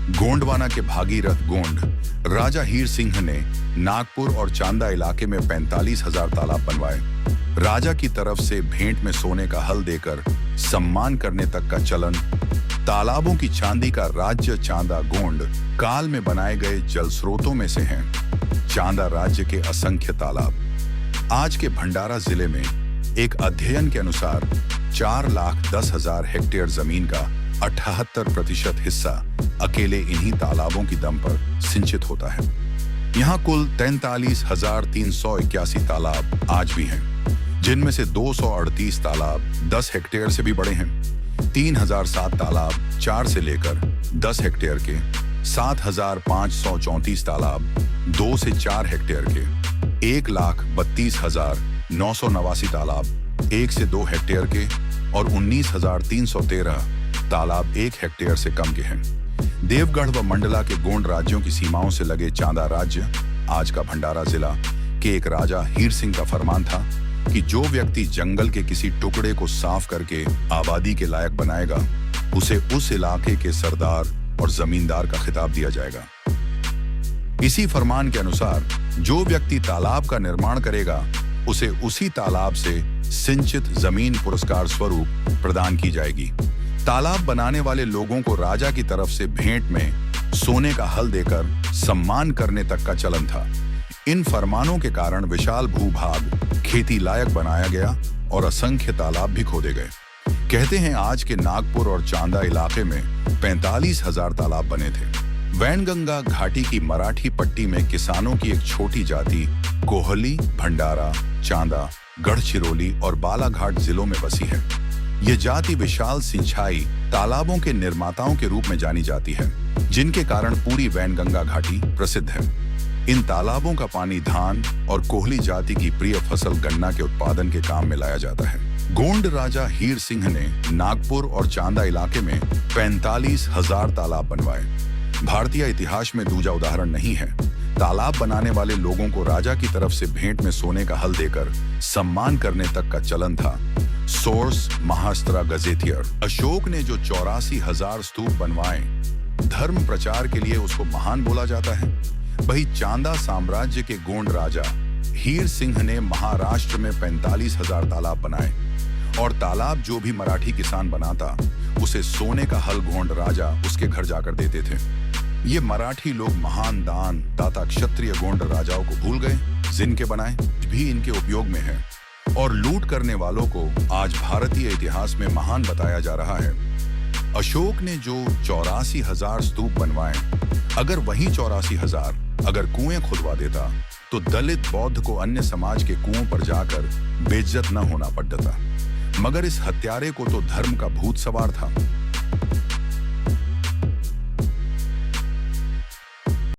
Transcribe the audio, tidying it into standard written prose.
गोंडवाना के भागीरथ गोंड राजा हीर सिंह ने नागपुर और चांदा इलाके में 45,000 तालाब बनवाए। राजा की तरफ से भेंट में सोने का हल देकर सम्मान करने तक का चलन। तालाबों की चांदी का राज्य चांदा गोंड काल में बनाए गए जल स्रोतों में से हैं। चांदा राज्य के असंख्य तालाब। आज के भंडारा जिले में एक अध्ययन के अनुसार 4,10,000 हेक्टेयर जमीन का 78% हिस्सा अकेले इन्हीं तालाबों की दम पर सिंचित होता है। यहाँ कुल 43,381 तालाब आज भी हैं, जिनमें से 238 तालाब 10 हेक्टेयर से भी बड़े हैं। 3,007 तालाब 4 से लेकर 10 हेक्टेयर के, 7,534 तालाब 2 से 4 हेक्टेयर के, 1,32,989 तालाब 1 से 2 हेक्टेयर के और 19,313 तालाब 1 हेक्टेयर से कम के हैं। देवगढ़ व मंडला के गोंड राज्यों की सीमाओं से लगे चांदा राज्य, आज का भंडारा जिला के एक राजा हीर सिंह का फरमान था कि जो व्यक्ति जंगल के किसी टुकड़े को साफ करके आबादी के लायक बनाएगा, उसे उस इलाके के सरदार और जमींदार का खिताब दिया जाएगा। इसी फरमान के अनुसार जो व्यक्ति तालाब का निर्माण करेगा, उसे उसी तालाब से सिंचित जमीन पुरस्कार स्वरूप प्रदान की जाएगी। तालाब बनाने वाले लोगों को राजा की तरफ से भेंट में सोने का हल देकर सम्मान करने तक का चलन था। इन फरमानों के कारण विशाल भूभाग खेती लायक बनाया गया और असंख्य तालाब भी खोदे गए। कहते हैं आज के नागपुर और चांदा इलाके में 45,000 तालाब बने थे। वैनगंगा घाटी की मराठी पट्टी में किसानों की एक छोटी जाति कोहली, भंडारा, चांदा, गढ़चिरौली और बालाघाट जिलों में बसी है। ये जाति विशाल सिंचाई तालाबों के निर्माताओं के रूप में जानी जाती है, जिनके कारण पूरी वैनगंगा घाटी प्रसिद्ध है। इन तालाबों का पानी धान और कोहली जाति की प्रिय फसल गन्ना के उत्पादन के काम में लाया जाता है। गोंड राजा हीर सिंह ने नागपुर और चांदा इलाके में 45,000 तालाब बनवाए। भारतीय इतिहास में दूजा उदाहरण नहीं है। तालाब बनाने वाले लोगों को राजा की तरफ से भेंट में सोने का हल देकर सम्मान करने तक का चलन था। Source महास्त्रा gazetteer. अशोक ने जो 84,000 स्तूप बनवाए, धर्म प्रचार के लिए उसको महान बोला जाता है। वही चांदा साम्राज्य के गोंड राजा हीर सिंह ने महाराष्ट्र में 45,000 तालाब बनाए और तालाब जो भी मराठी किसान बनाता, उसे सोने का हल गोंड राजा उसके घर जाकर देते थे। ये मराठी लोग महान दान दाता क्षत्रिय गोंड राजाओं को भूल गए, जिनके बनाए भी इनके उपयोग में है और लूट करने वालों को आज भारतीय इतिहास में महान बताया जा रहा है। अशोक ने जो 84,000 स्तूप बनवाए, अगर वही 84,000 अगर कुएं खुदवा देता, तो दलित बौद्ध को अन्य समाज के कुओं पर जाकर बेइज्जत न होना पड़ता। मगर इस हत्यारे को तो धर्म का भूत सवार था।